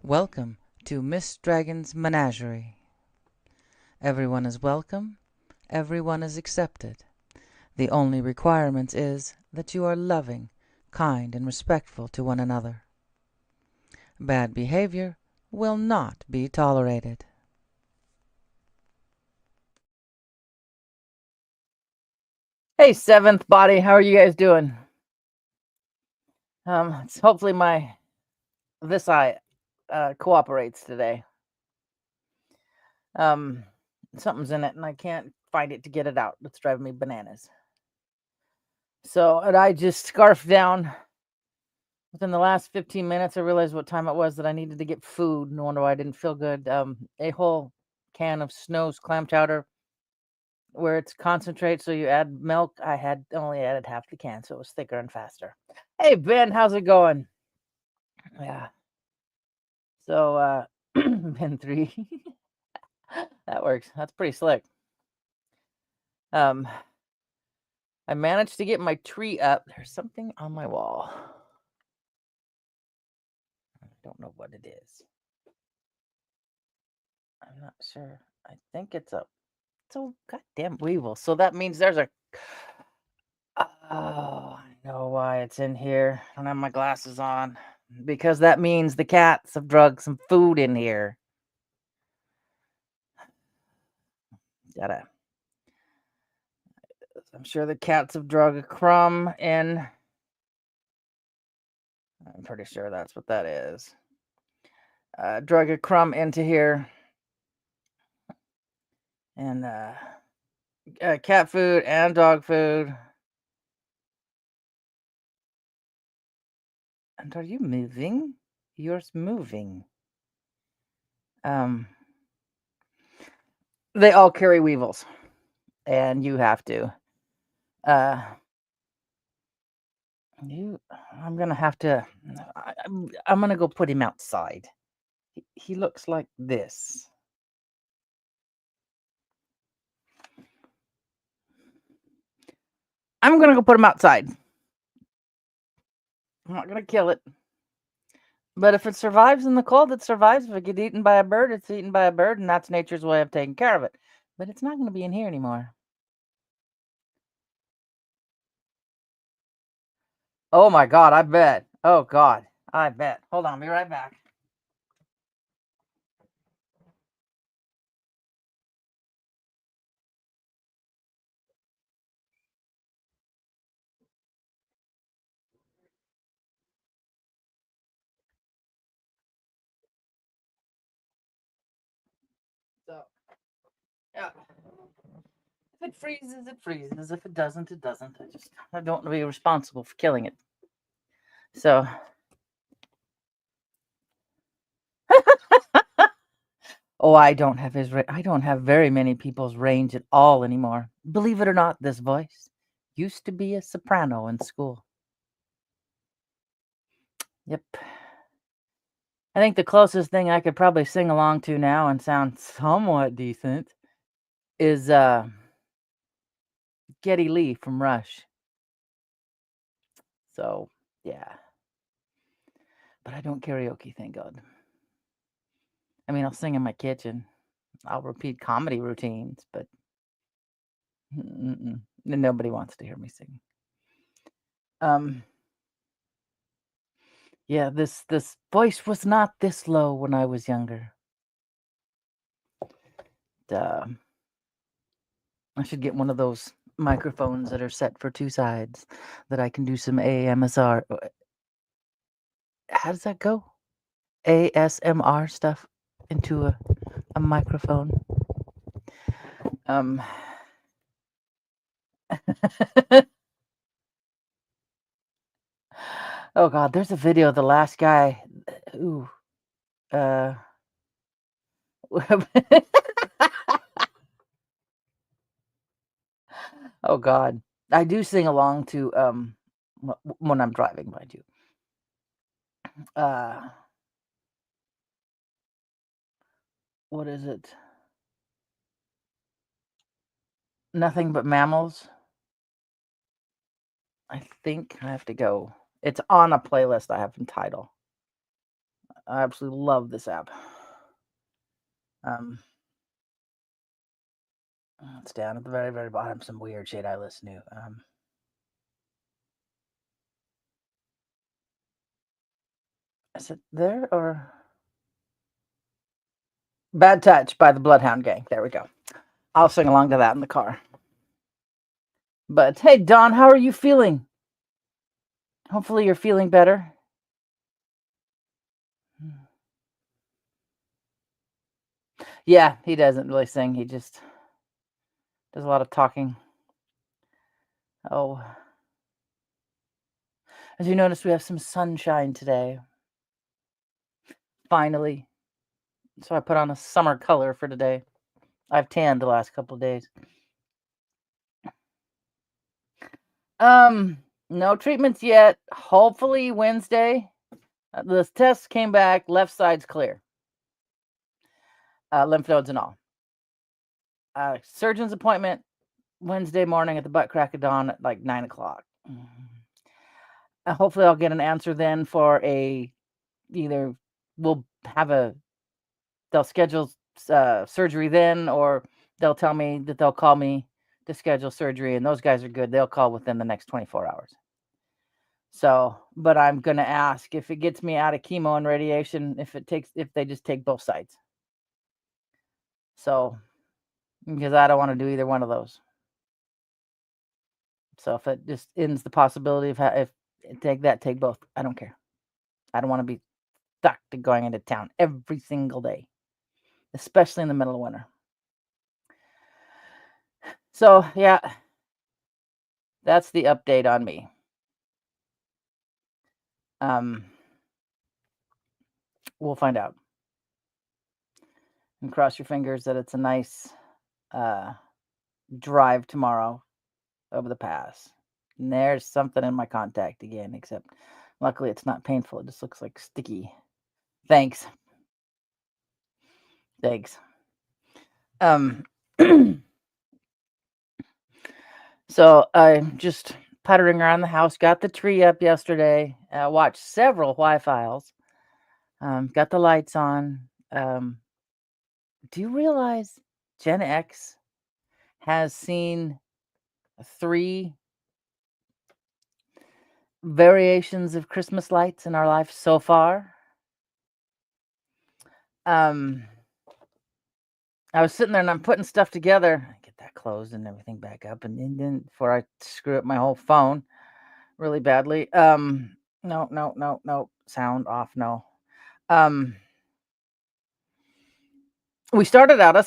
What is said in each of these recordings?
Welcome to Miss Dragon's Menagerie. Everyone is welcome, everyone is accepted. The only requirement is that you are loving, kind, and respectful to one another. Bad behavior will not be tolerated. Hey, seventh body, how are you guys doing? Hopefully this eye cooperates today. Something's in it and I can't find it to get it out. It's driving me bananas. So, and I just scarfed down. Within the last 15 minutes, I realized what time it was that I needed to get food. No wonder why I didn't feel good. A whole can of Snow's clam chowder, where it's concentrate, so you add milk. I had only added half the can, so it was thicker and faster. Hey, Ben, how's it going? Yeah. So, Ben 3. That works. That's pretty slick. I managed to get my tree up. There's something on my wall. I don't know what it is. I'm not sure. I think it's a goddamn weevil. So that means there's a. Oh, I know why it's in here. I don't have my glasses on. Because that means the cats have drugged some food in here. I'm sure the cats have drug a crumb in. I'm pretty sure that's what that is. Drug a crumb into here. And cat food and dog food. And are you moving? You're moving. They all carry weevils. And you have to. I'm gonna have to. I'm gonna go put him outside. He looks like this. I'm gonna go put him outside. I'm not gonna kill it. But if it survives in the cold, it survives. If it gets eaten by a bird, it's eaten by a bird, and that's nature's way of taking care of it. But it's not gonna be in here anymore. Oh my god, I bet. Oh god, I bet. Hold on, be right back. So, yeah. If it freezes, it freezes. If it doesn't, it doesn't. I don't want to be responsible for killing it. So. Oh, I don't have I don't have very many people's range at all anymore. Believe it or not, this voice used to be a soprano in school. Yep. I think the closest thing I could probably sing along to now and sound somewhat decent is Geddy Lee from Rush. So, yeah. But I don't karaoke, thank God. I mean, I'll sing in my kitchen. I'll repeat comedy routines, but nobody wants to hear me sing. Yeah, this voice was not this low when I was younger. I should get one of those microphones that are set for two sides that I can do some AMSR. How does that go? ASMR stuff into a microphone. Oh god, there's a video of the last guy who oh god. I do sing along to when I'm driving, mind you. What is it? Nothing But Mammals. I think I have to go. It's on a playlist I have in Tidal. I absolutely love this app. It's down at the very, very bottom. Some weird shit I listen to. Is it there or Bad Touch by the Bloodhound Gang? There we go. I'll sing along to that in the car. But hey, Don, how are you feeling? Hopefully you're feeling better. Yeah, he doesn't really sing. He just does a lot of talking. Oh. As you notice, we have some sunshine today. Finally. So I put on a summer color for today. I've tanned the last couple of days. No treatments yet. Hopefully Wednesday. The test came back. Left side's clear. Lymph nodes and all. Surgeon's appointment Wednesday morning at the butt crack of dawn at like 9 o'clock. Hopefully I'll get an answer then for either they'll schedule surgery then, or they'll tell me that they'll call me to schedule surgery, and those guys are good. They'll call within the next 24 hours. So, but I'm going to ask if it gets me out of chemo and radiation, if they just take both sides. So, because I don't want to do either one of those. So if it just ends the possibility of if take both, I don't care. I don't want to be stuck to going into town every single day, especially in the middle of winter. So yeah, that's the update on me. We'll find out. And cross your fingers that it's a nice drive tomorrow over the pass. And there's something in my contact again, except luckily it's not painful. It just looks like sticky. Thanks. So I'm just puttering around the house. Got the tree up yesterday. Watched several Wi-Files. Got the lights on. Do you realize Gen X has seen 3 variations of Christmas lights in our life so far? I was sitting there and I'm putting stuff together. Get that closed and everything back up, and then before I screw up my whole phone really badly. No. Sound off. No. Us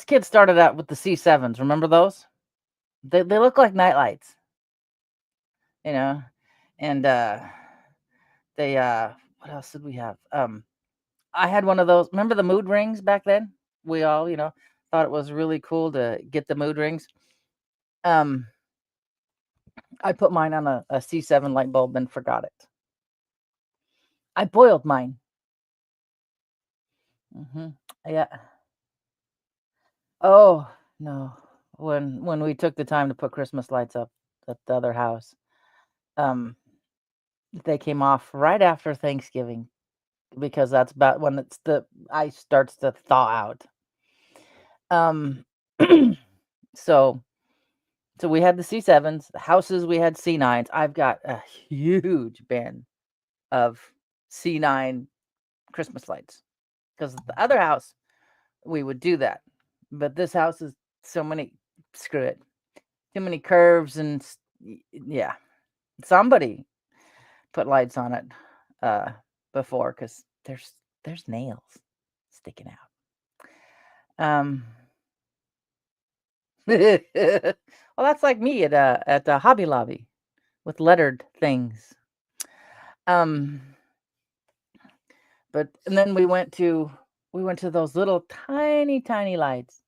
kids started out with the C7s. Remember those? They look like night lights, and they what else did we have? I had one of those. Remember the mood rings back then? We all, thought it was really cool to get the mood rings. I put mine on a C7 light bulb and forgot it. I boiled mine. Yeah. Oh no. When we took the time to put Christmas lights up at the other house, they came off right after Thanksgiving, because that's about when the ice starts to thaw out. So we had the C7s, the houses we had C9s. I've got a huge bin of C9 Christmas lights, because the other house we would do that, but this house is so many. Screw it, too many curves, and yeah, somebody put lights on it before, because there's nails sticking out. Well, that's like me at Hobby Lobby with lettered things. But and then we went to those little tiny lights.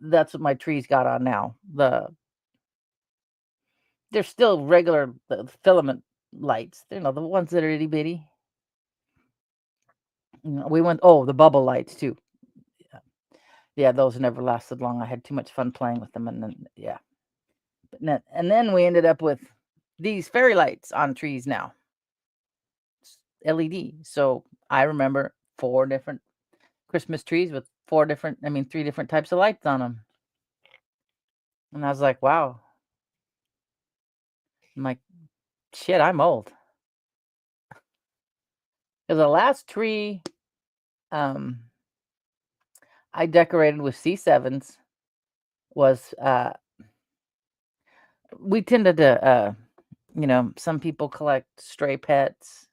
That's what my trees got on now. They're still regular filament lights. The ones that are itty bitty. We went the bubble lights too. Yeah, those never lasted long. I had too much fun playing with them, and then and then we ended up with these fairy lights on trees now. LED. So I remember 4 different Christmas trees with 3 different types of lights on them. And I was like, "Wow." I'm like, "Shit, I'm old." 'Cause the last tree, um, I decorated with C7s was, we tended to, some people collect stray pets,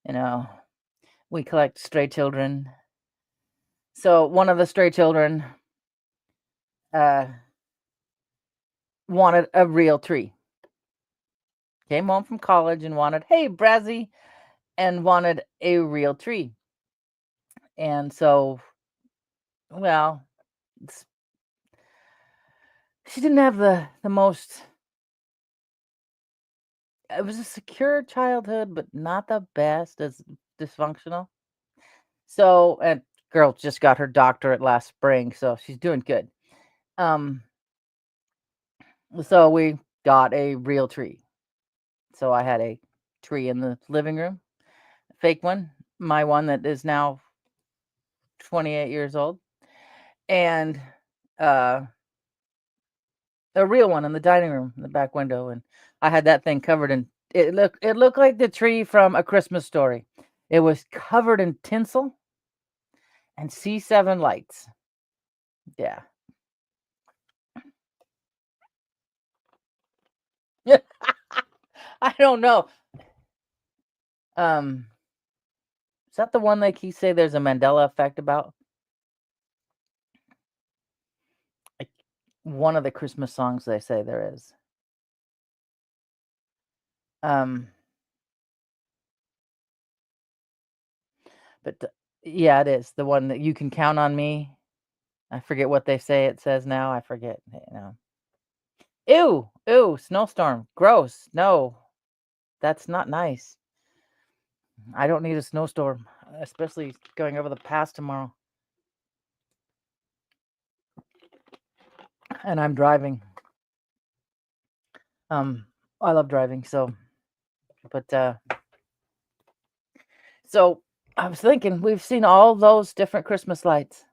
you know, we collect stray children. So one of the stray children, uh, wanted a real tree. Came home from college and wanted, "Hey, Brazzy," and wanted a real tree. And so, well, s she didn't have the most it was a secure childhood, but not the best, as dysfunctional. So and girl just got her doctorate last spring, so she's doing good. Um, so we got a real tree. So I had a tree in the living room, a fake one, my one that is now 28 years old, and uh, a real one in the dining room in the back window. And I had that thing covered in it looked like the tree from A Christmas Story. It was covered in tinsel and C7 lights. Yeah. I don't know. Um, is that the one they keep say there's a Mandela effect about? Like one of the Christmas songs they say there is. Um, but yeah, it is the one that you can count on me. I forget what they say it says now. I forget. Ew, ew, snowstorm. Gross. No, that's not nice. I don't need a snowstorm, especially going over the pass tomorrow. And I'm driving. Um, I love driving, but so I was thinking we've seen all those different Christmas lights.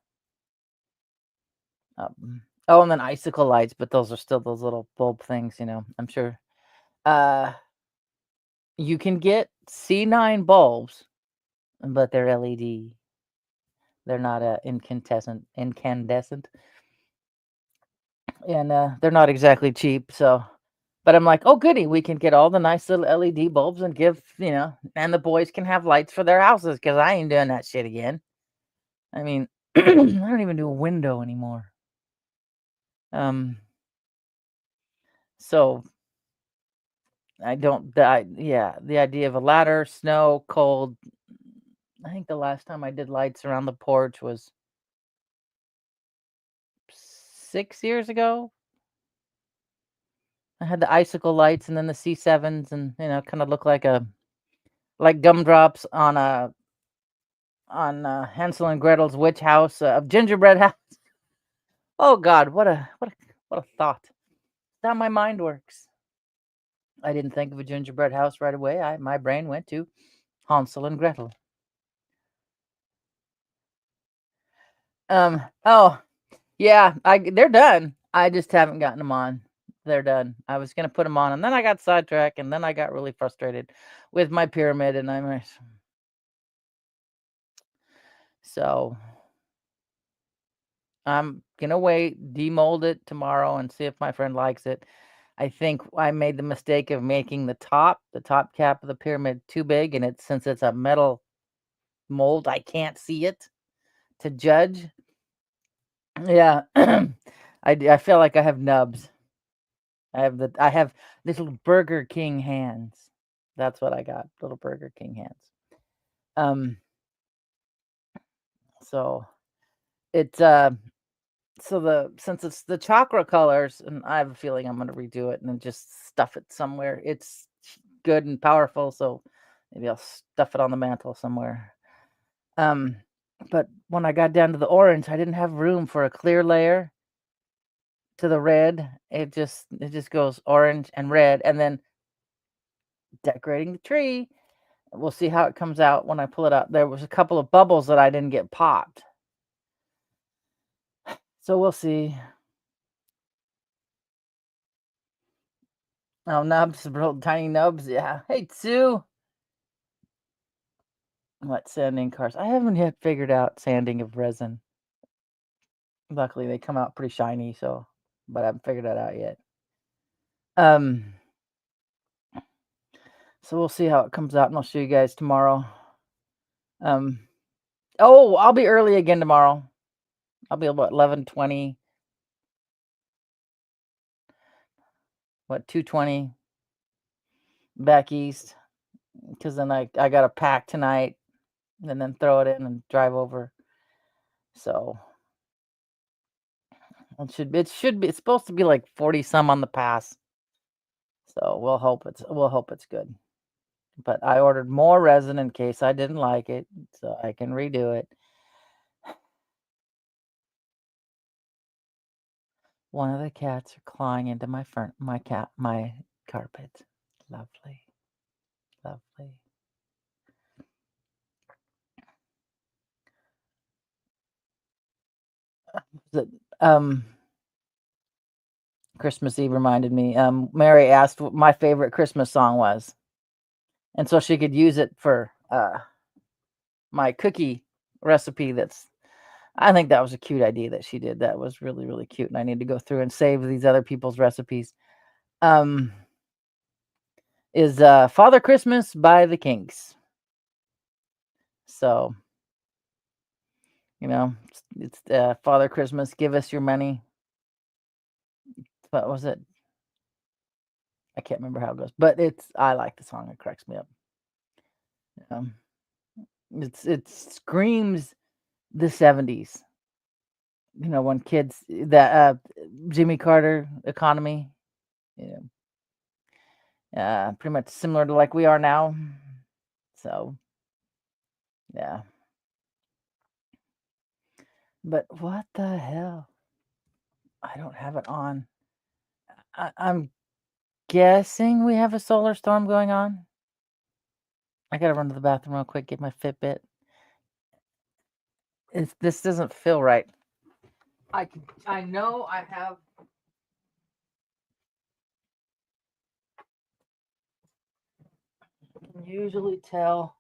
Oh, and then icicle lights, but those are still those little bulb things. I'm sure. Uh, you can get C9 bulbs, but they're LED. They're not incandescent, and they're not exactly cheap. So, but I'm like, oh goody, we can get all the nice little LED bulbs and and the boys can have lights for their houses because I ain't doing that shit again. I mean, I don't even do a window anymore. Um, so I don't. Yeah, the idea of a ladder, snow, cold. I think the last time I did lights around the porch was 6 years ago. I had the icicle lights and then the C7s, and kind of look like gumdrops on Hansel and Gretel's witch house of gingerbread house. Oh God, what a thought! That's how my mind works. I didn't think of a gingerbread house right away. My brain went to Hansel and Gretel. Oh yeah, they're done. I just haven't gotten them on. They're done. I was gonna put them on, and then I got sidetracked, and then I got really frustrated with my pyramid, and so I'm gonna wait, demold it tomorrow, and see if my friend likes it. I think I made the mistake of making the top cap of the pyramid too big, and since it's a metal mold, I can't see it to judge. Yeah, I feel like I have nubs. I have little Burger King hands. That's what I got, little Burger King hands. Um, so it's since it's the chakra colors, and I have a feeling I'm gonna redo it and then just stuff it somewhere. It's good and powerful, so maybe I'll stuff it on the mantle somewhere. Um, but when I got down to the orange, I didn't have room for a clear layer to the red. It just goes orange and red, and then decorating the tree. We'll see how it comes out when I pull it out. There was a couple of bubbles that I didn't get popped. So we'll see. Oh, nubs, real tiny nubs. Yeah. Hey, Sue. What sanding cars? I haven't yet figured out sanding of resin. Luckily, they come out pretty shiny, but I haven't figured that out yet. So we'll see how it comes out, and I'll show you guys tomorrow. Oh, I'll be early again tomorrow. I'll be about 11:20. What, 2:20 back east, because then I got to pack tonight and then throw it in and drive over. So it's supposed to be like 40 some on the pass. So we'll hope it's good. But I ordered more resin in case I didn't like it, so I can redo it. One of the cats are clawing into my carpet. Lovely. Lovely. Christmas Eve reminded me. Mary asked what my favorite Christmas song was, and so she could use it for my cookie recipe. I think that was a cute idea that she did. That was really, really cute, and I need to go through and save these other people's recipes. Is Father Christmas by the Kinks. So, it's Father Christmas, give us your money. What was it? I can't remember how it goes, but I like the song. It cracks me up. It screams the 70s. When kids that Jimmy Carter economy, pretty much similar to like we are now. So, yeah. But what the hell? I don't have it on. I'm guessing we have a solar storm going on. I gotta run to the bathroom real quick, get my Fitbit. This doesn't feel right. I know I have. I can usually tell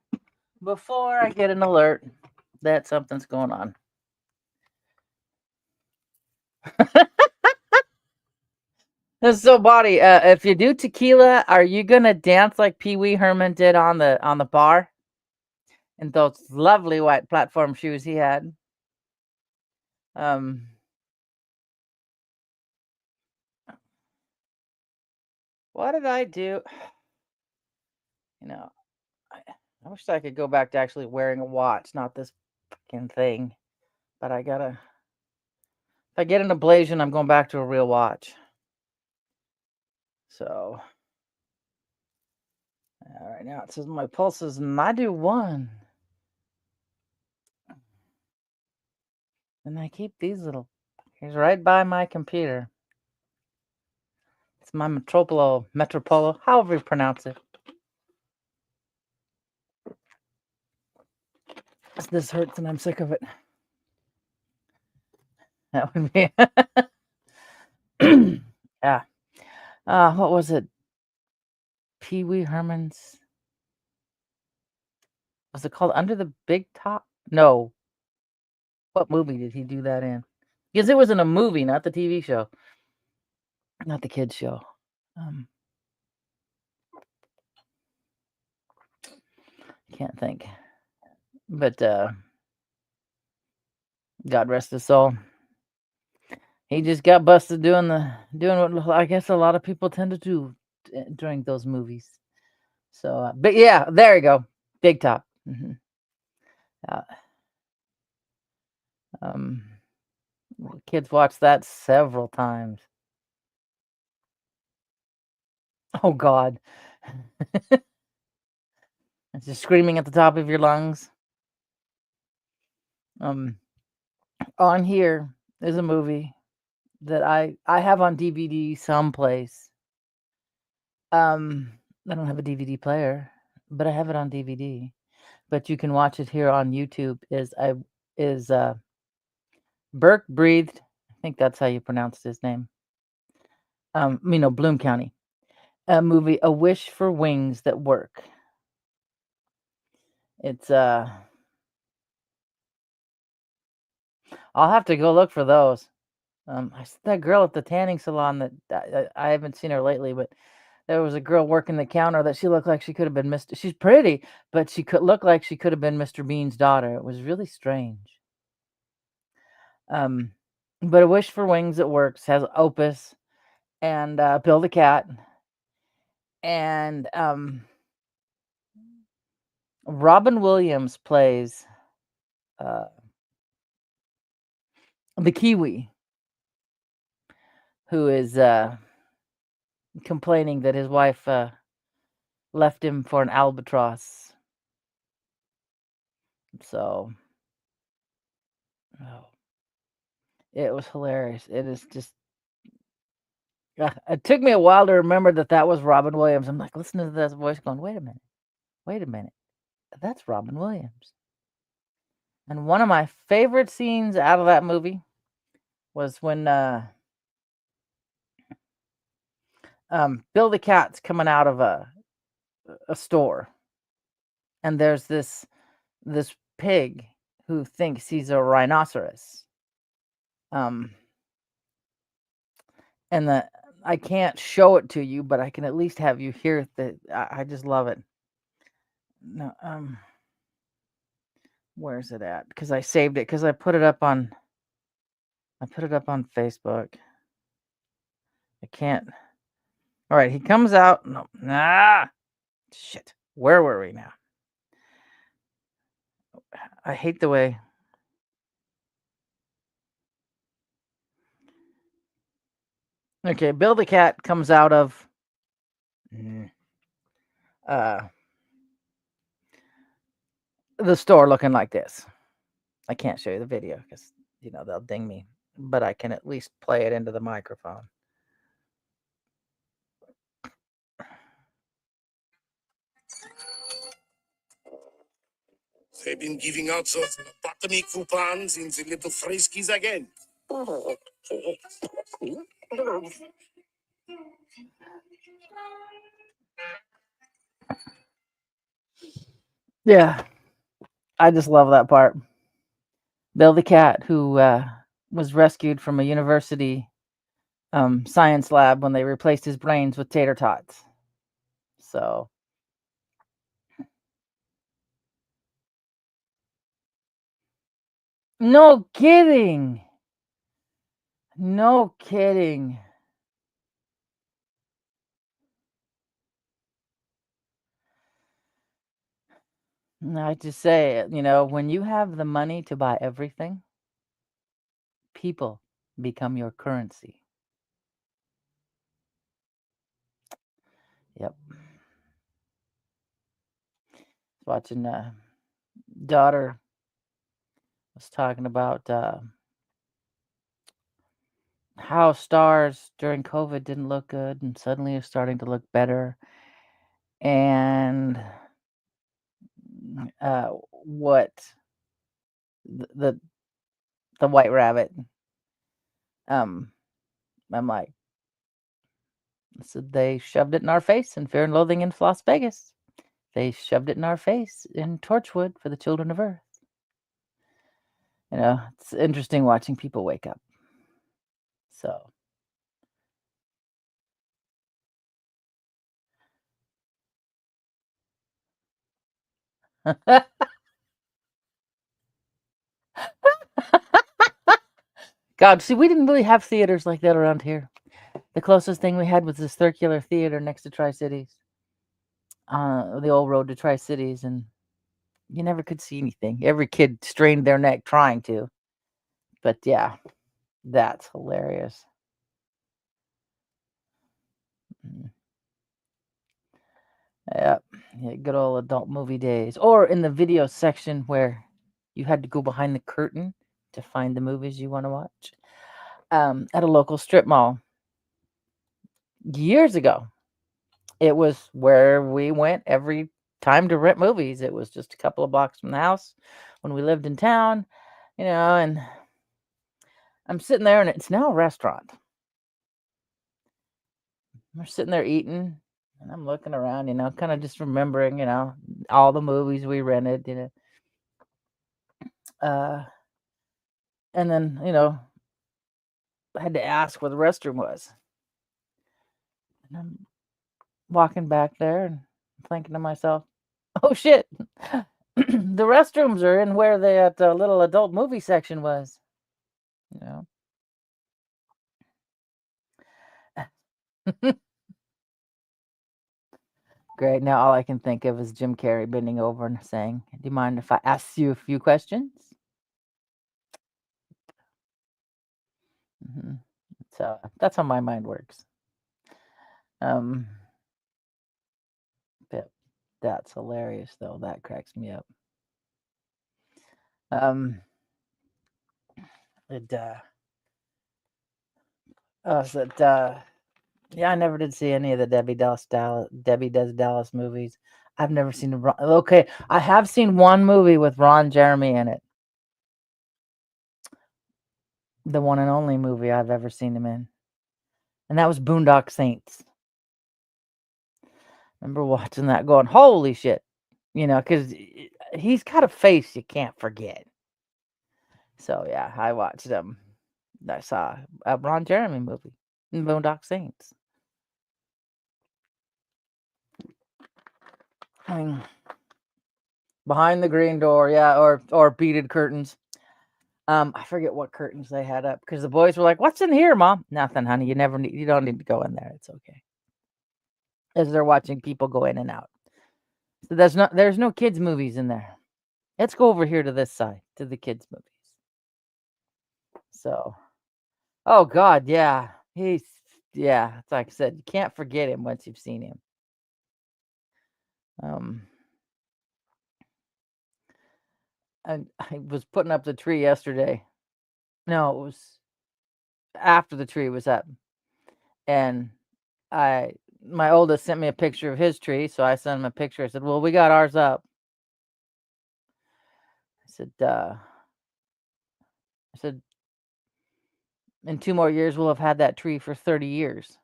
before I get an alert that something's going on. So, Body, if you do tequila, are you gonna dance like Pee Wee Herman did on the bar in those lovely white platform shoes he had? What did I do? I wish I could go back to actually wearing a watch, not this fucking thing. But if I get an ablation, I'm going back to a real watch. So, all right, now it says my pulse is 91. And I keep these he's right by my computer. It's my Metropolo, however you pronounce it. This hurts and I'm sick of it. That would be. Yeah. What was it? Pee Wee Herman's. Was it called Under the Big Top? No. What movie did he do that in? Because it was in a movie, not the TV show. Not the kids show. Can't think. But God rest his soul. He just got busted doing what I guess a lot of people tend to do during those movies. So, but yeah, there you go. Big Top. Kids watch that several times. Oh God. It's just screaming at the top of your lungs. On here is a movie that I have on DVD someplace. I don't have a DVD player, but I have it on DVD. But you can watch it here on YouTube. Is Burke Breathed? I think that's how you pronounced his name. Bloom County. A movie, A Wish for Wings That Work. It's I'll have to go look for those. I saw that girl at the tanning salon that I haven't seen her lately, but there was a girl working the counter that she looked like she could have been Mr. She's pretty, but she could look like she could have been Mr. Bean's daughter. It was really strange. But A Wish for Wings That Works has Opus and Bill the Cat and Robin Williams plays the Kiwi, who is complaining that his wife left him for an albatross. So, it was hilarious. It is just. It took me a while to remember that was Robin Williams. I'm like listening to this voice, going, "Wait a minute, that's Robin Williams." And one of my favorite scenes out of that movie was when Bill the Cat's coming out of a store, and there's this pig who thinks he's a rhinoceros. And I can't show it to you, but I can at least have you hear I just love it. No, where's it at? Because I saved it because I put it up on Facebook. I can't. All right, he comes out. No, shit. Where were we now? I hate the way. Okay, Bill the Cat comes out of the store looking like this. I can't show you the video because they'll ding me, but I can at least play it into the microphone. They've been giving out those botany coupons in the little friskies again. Yeah, I just love that part. Bill the Cat, who was rescued from a university science lab when they replaced his brains with tater tots. So. No kidding. No kidding. I just say, when you have the money to buy everything, people become your currency. Yep. Watching daughter was talking about how stars during COVID didn't look good and suddenly are starting to look better. And what the White Rabbit. I'm like, so they shoved it in our face in Fear and Loathing in Las Vegas. They shoved it in our face in Torchwood for the Children of Earth. It's interesting watching people wake up. So. God, see, we didn't really have theaters like that around here. The closest thing we had was this circular theater next to Tri-Cities, the old road to Tri-Cities, and you never could see anything. Every kid strained their neck trying to. But yeah, that's hilarious. Yeah, good old adult movie days. Or in the video section where you had to go behind the curtain to find the movies you want to watch. At a local strip mall. Years ago. It was where we went every time to rent movies. It was just a couple of blocks from the house when we lived in town, and I'm sitting there, and it's now a restaurant. We're sitting there eating, and I'm looking around, kind of just remembering, all the movies we rented, uh, and then, I had to ask where the restroom was. And I'm walking back there and thinking to myself, oh shit, the restrooms are in where that little adult movie section was, you know. Great. Now all I can think of is Jim Carrey bending over and saying, do you mind if I ask you a few questions? hmm So that's how my mind works. Um, but that's hilarious, though. That cracks me up. Um, it, yeah, I never did see any of the Debbie Does Dallas movies. I've never seen okay, I have seen one movie with Ron Jeremy in it. The one and only movie I've ever seen him in. And that was Boondock Saints. Remember watching that going, holy shit. Because he's got a face you can't forget. So, yeah, I watched him. I saw a Ron Jeremy movie in Boondock Saints. Behind the green door, yeah, or beaded curtains. I forget what curtains they had up because the boys were like, "What's in here, Mom?" Nothing, honey. You don't need to go in there. It's okay. As they're watching people go in and out. So there's no kids movies in there. Let's go over here to this side to the kids movies. So, oh God, yeah, it's like I said, you can't forget him once you've seen him. And I was putting up the tree yesterday. No, it was after the tree was up, and my oldest sent me a picture of his tree, so I sent him a picture. I said, "Well, we got ours up." I said, "In 2 more years, we'll have had that tree for 30 years."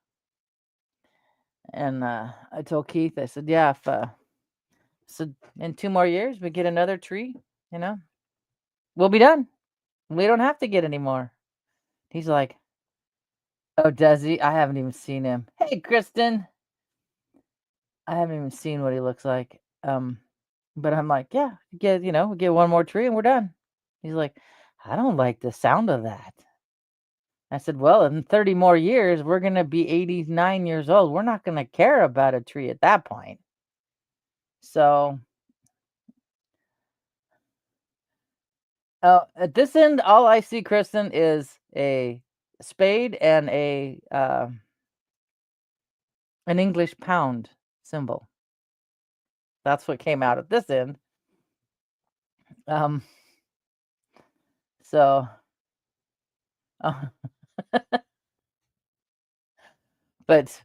And I told Keith, I said, "Yeah, if in 2 more years we get another tree, we'll be done. We don't have to get any more." He's like, "Oh, does he? I haven't even seen him." Hey, Kristen. I haven't even seen what he looks like. But I'm like, "Yeah, we get one more tree and we're done." He's like, "I don't like the sound of that." I said, "Well, in 30 more years, we're going to be 89 years old. We're not going to care about a tree at that point." So, at this end, all I see, Kristen, is a spade and an English pound symbol. That's what came out at this end. Um, so, but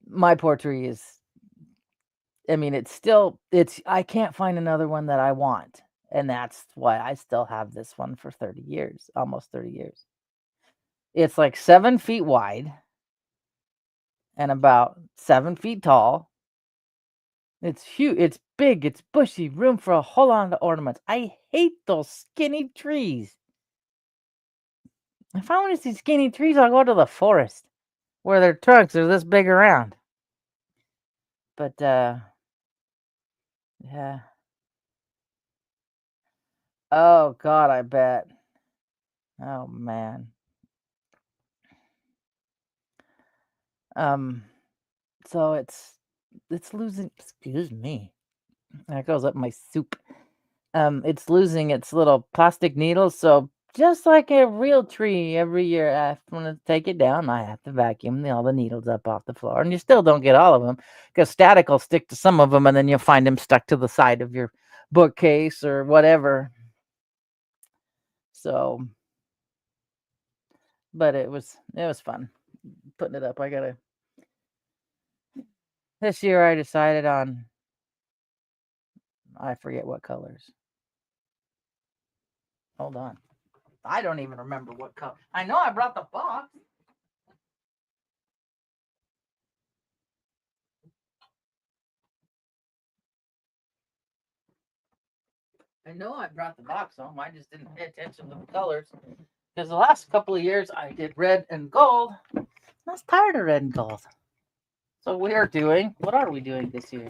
my poor tree is, I mean, I can't find another one that I want. And that's why I still have this one for 30 years, almost 30 years. It's like 7 feet wide and about 7 feet tall. It's huge. It's big. It's bushy. Room for a whole lot of ornaments. I hate those skinny trees. If I want to see skinny trees, I'll go to the forest where their trunks are this big around. But, yeah. Oh, God, I bet. Oh, man. So it's losing, excuse me. That goes up my soup. It's losing its little plastic needles, so just like a real tree, every year I want to take it down, I have to vacuum all the needles up off the floor, and you still don't get all of them because static will stick to some of them, and then you'll find them stuck to the side of your bookcase or whatever. So, but it was fun putting it up. This year I decided on I forget what colors. Hold on. I don't even remember what color. I know I brought the box. I know I brought the box home. I just didn't pay attention to the colors. Because the last couple of years I did red and gold. I was tired of red and gold. So we are doing, what are we doing this year?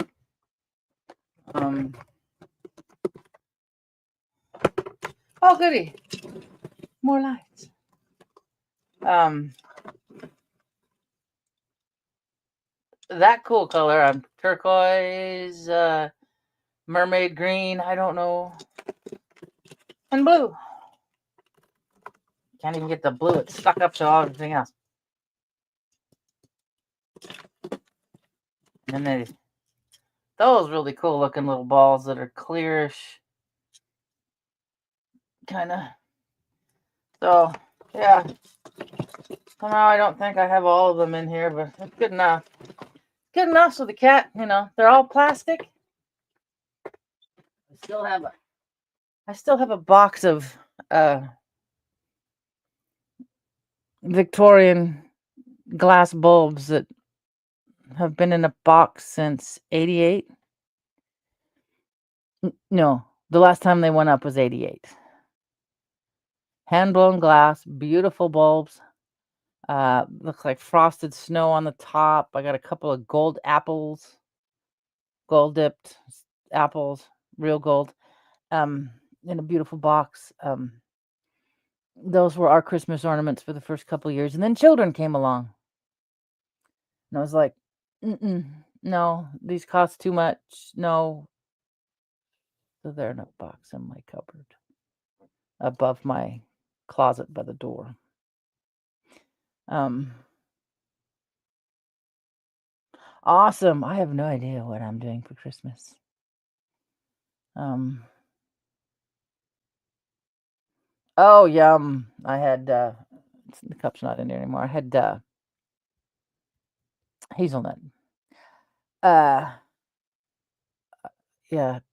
Oh goody. More lights. That cool color, turquoise, mermaid green, I don't know, and blue. Can't even get the blue. It's stuck up to everything else. And then those really cool looking little balls that are clearish, kind of. So, yeah. Somehow I don't think I have all of them in here, but it's good enough. Good enough so the cat, they're all plastic. I still have a box of Victorian glass bulbs that have been in a box since 88. No, the last time they went up was 88. Hand-blown glass, beautiful bulbs. Looks like frosted snow on the top. I got a couple of gold apples, gold dipped apples, real gold, in a beautiful box. Those were our Christmas ornaments for the first couple of years. And then children came along. And I was like, no, these cost too much. No. So they're in a box in my cupboard above my closet by the door. Awesome. I have no idea what I'm doing for Christmas. Oh, yum. I had, the cup's not in there anymore. I had, hazelnut. Yeah,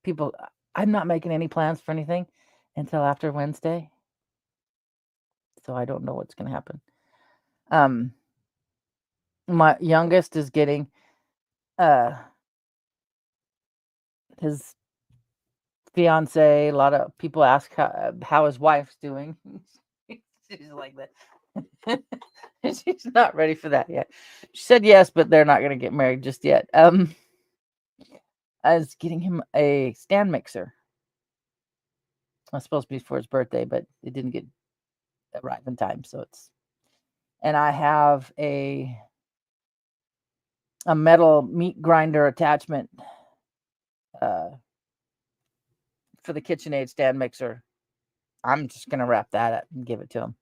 people, I'm not making any plans for anything until after Wednesday. So I don't know what's going to happen. My youngest is getting, his fiance. A lot of people ask how his wife's doing. She's like that. She's not ready for that yet. She said yes, but they're not going to get married just yet. I was getting him a stand mixer. It was supposed to be for his birthday, but it didn't arrive in time. So and I have a metal meat grinder attachment for the KitchenAid stand mixer. I'm just gonna wrap that up and give it to him.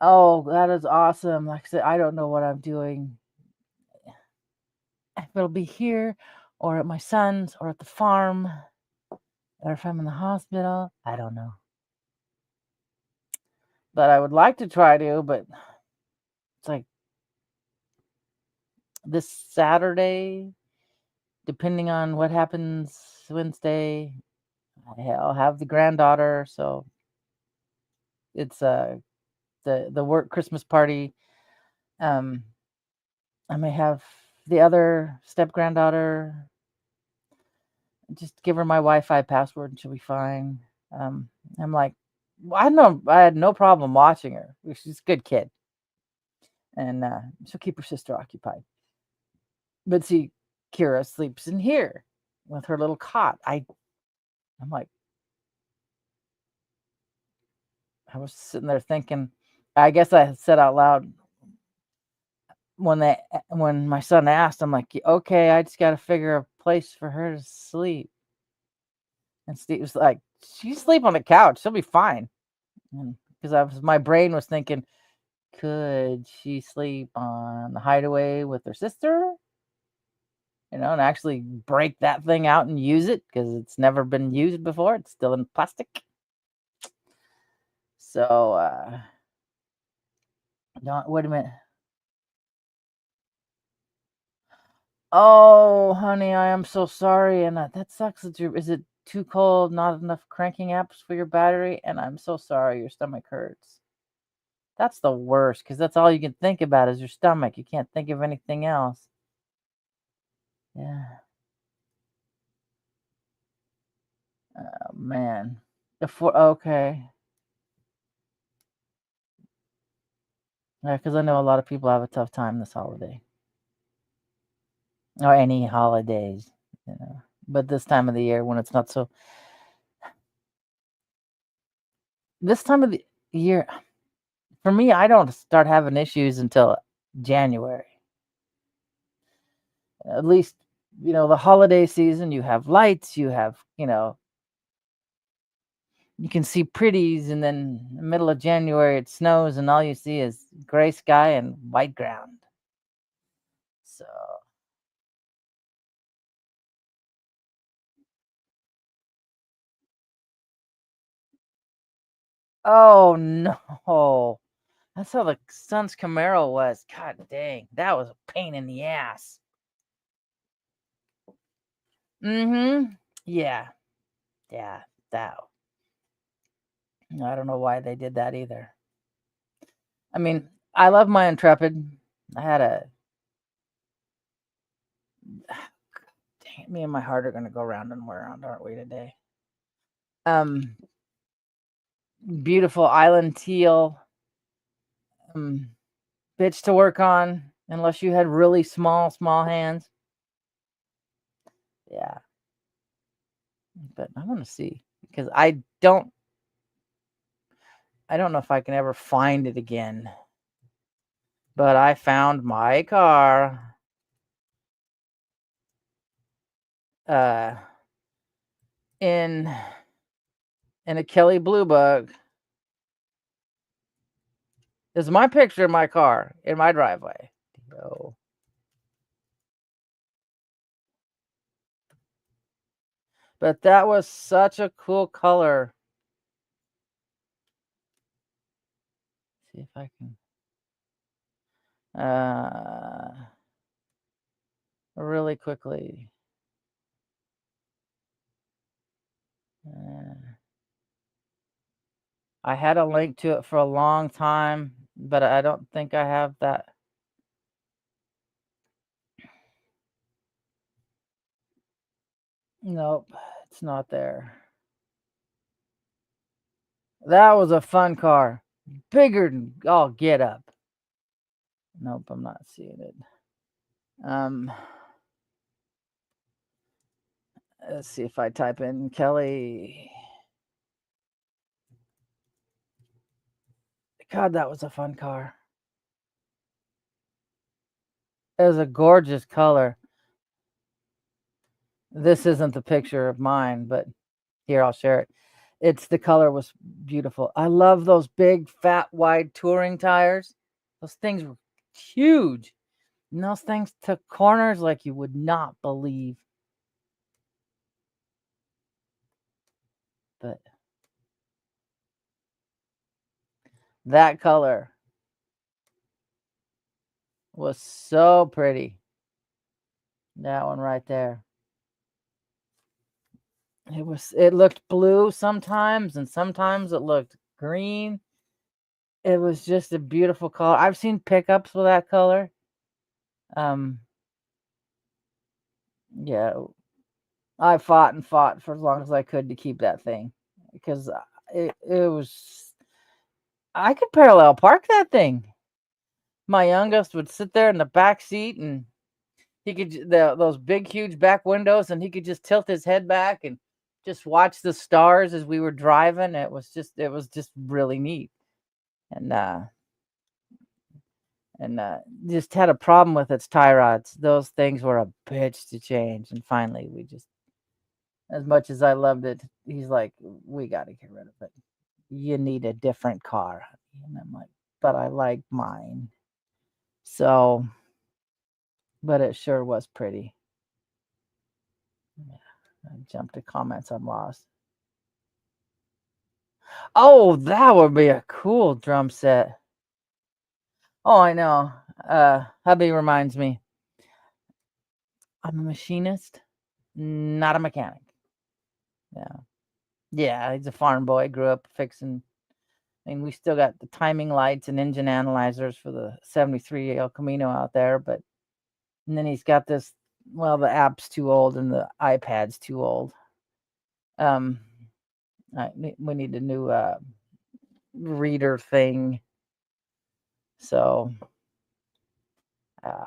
Oh, that is awesome. Like I said, I don't know what I'm doing. If it'll be here or at my son's or at the farm or if I'm in the hospital, I don't know. But I would like to try to, but it's like this Saturday, depending on what happens Wednesday, I'll have the granddaughter, so it's the work Christmas party. I may have the other step granddaughter. Just give her my Wi-Fi password and she'll be fine. I'm like, I know I had no problem watching her. She's a good kid, and she'll keep her sister occupied. But see, Kira sleeps in here with her little cot. I'm like, I was sitting there thinking. I guess I said out loud when my son asked, I'm like, okay, I just got to figure a place for her to sleep. And Steve was like, she sleep on the couch. She'll be fine. Because my brain was thinking, could she sleep on the hideaway with her sister? And actually break that thing out and use it because it's never been used before. It's still in plastic. So, don't wait a minute. Oh, honey, I am so sorry, and that sucks. Is it too cold? Not enough cranking apps for your battery? And I'm so sorry, your stomach hurts. That's the worst because that's all you can think about is your stomach. You can't think of anything else. Yeah. Oh, man. Okay. Yeah, because I know a lot of people have a tough time this holiday or any holidays, you know. But this time of the year when it's not so, this time of the year, for me, I don't start having issues until January. At least, the holiday season, you have lights, you can see pretties, and then in the middle of January it snows, and all you see is gray sky and white ground. So, oh no. That's how the Suns Camaro was. God dang, that was a pain in the ass. Mm-hmm. Yeah. Yeah. That. I don't know why they did that either. I mean, I love my Intrepid. I had a. Dang, me and my heart are gonna go round and around, aren't we today? Um, Beautiful island teal. Um, Bitch to work on, unless you had really small hands. Yeah, but I want to see because I don't know if I can ever find it again. But I found my car uh in a Kelly Blue Bug. This is my picture of my car in my driveway. So, but that was such a cool color. See if I can really quickly. Uh, I had a link to it for a long time, but I don't think I have that. Nope, it's not there. That was a fun car. Bigger than all get up. Nope, I'm not seeing it. Um, let's see if I type in Kelly. God, that was a fun car. It was a gorgeous color. This isn't the picture of mine, but here, I'll share it. The color was beautiful. I love those big, fat, wide touring tires. Those things were huge. And those things took corners like you would not believe. But that color was so pretty. That one right there. It looked blue sometimes, and sometimes it looked green. It was just a beautiful color. I've seen pickups with that color. Um, yeah, I fought and fought for as long as I could to keep that thing because it was I could parallel park that thing. My youngest would sit there in the back seat, and he could those big huge back windows, and he could just tilt his head back and just watch the stars as we were driving. It was just really neat. And just had a problem with its tie rods. Those things were a bitch to change. And finally, we just, as much as I loved it, he's like, we got to get rid of it. You need a different car. And I'm like, but I like mine. So, but it sure was pretty. Yeah, I jumped to comments. I'm lost. Oh, that would be a cool drum set. Oh, I know. Hubby reminds me. I'm a machinist, not a mechanic. Yeah. Yeah, he's a farm boy. Grew up fixing. I mean, we still got the timing lights and engine analyzers for the 73 El Camino out there, but and then he's got this. Well, the app's too old and the iPad's too old. Um, we need a new reader thing. So, uh,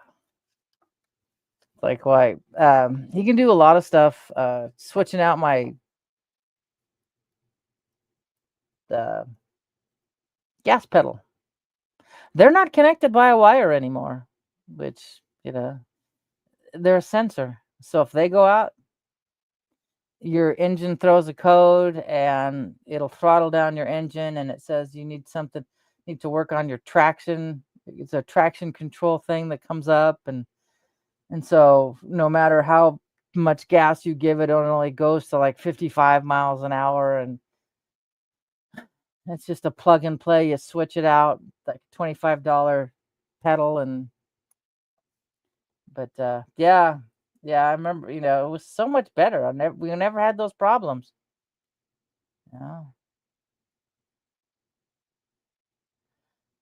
like, why? He can do a lot of stuff. Switching out my gas pedal. They're not connected by a wire anymore, which, they're a sensor. So if they go out, your engine throws a code and it'll throttle down your engine and it says you need to work on your traction. It's a traction control thing that comes up and so no matter how much gas you give it, it only goes to like 55 miles an hour and it's just a plug and play. You switch it out, like $25 pedal but yeah, I remember, it was so much better. We never had those problems. Yeah.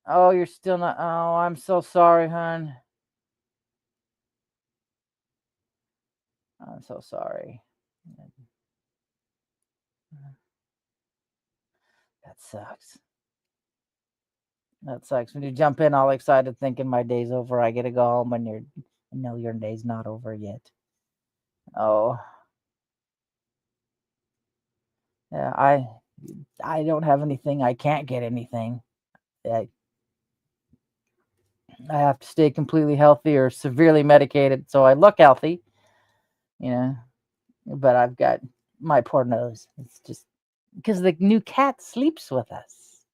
Oh, you're still not. Oh, I'm so sorry, hon. I'm so sorry. That sucks. That sucks. When you jump in all excited thinking my day's over, I get to go home and your day's not over yet. Oh, yeah, I don't have anything. I can't get anything. I, I have to stay completely healthy or severely medicated so I look healthy, you know. But I've got my poor nose. It's just because the new cat sleeps with us.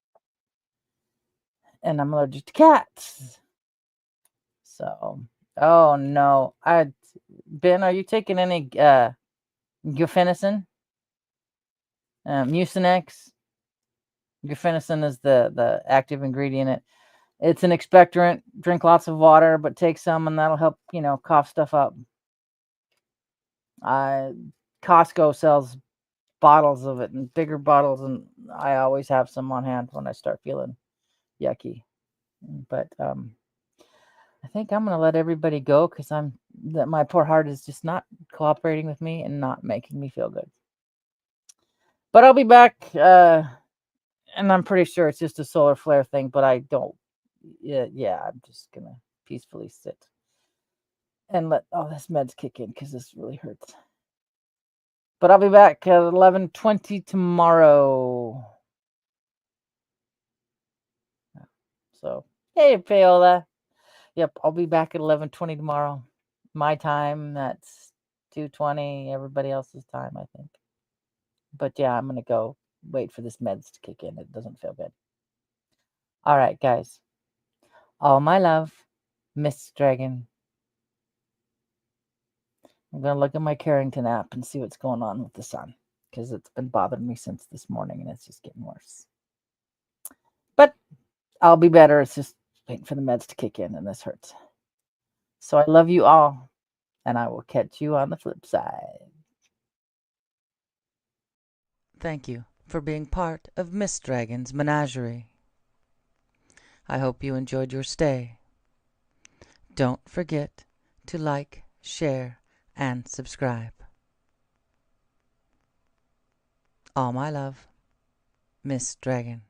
And I'm allergic to cats. So, oh no. Ben, are you taking any guaifenesin? Mucinex? Guaifenesin is the active ingredient. It's an expectorant. Drink lots of water, but take some, and that'll help cough stuff up. Costco sells bottles of it and bigger bottles, and I always have some on hand when I start feeling yucky. But I think I'm gonna let everybody go because my poor heart is just not cooperating with me and not making me feel good. But I'll be back, and I'm pretty sure it's just a solar flare thing. But I don't. Yeah, I'm just gonna peacefully sit and let all this meds kick in because this really hurts. But I'll be back at 11:20 tomorrow. So hey, Paola. Yep, I'll be back at 11:20 tomorrow. My time. That's 2:20. Everybody else's time, I think. But yeah, I'm gonna go wait for this meds to kick in. It doesn't feel good. All right, guys. All my love, Miss Dragon. I'm gonna look at my Carrington app and see what's going on with the sun because it's been bothering me since this morning and it's just getting worse. But I'll be better. It's just waiting for the meds to kick in and this hurts. So I love you all, and I will catch you on the flip side. Thank you for being part of Miss Dragon's menagerie. I hope you enjoyed your stay. Don't forget to like, share, and subscribe. All my love, Miss Dragon.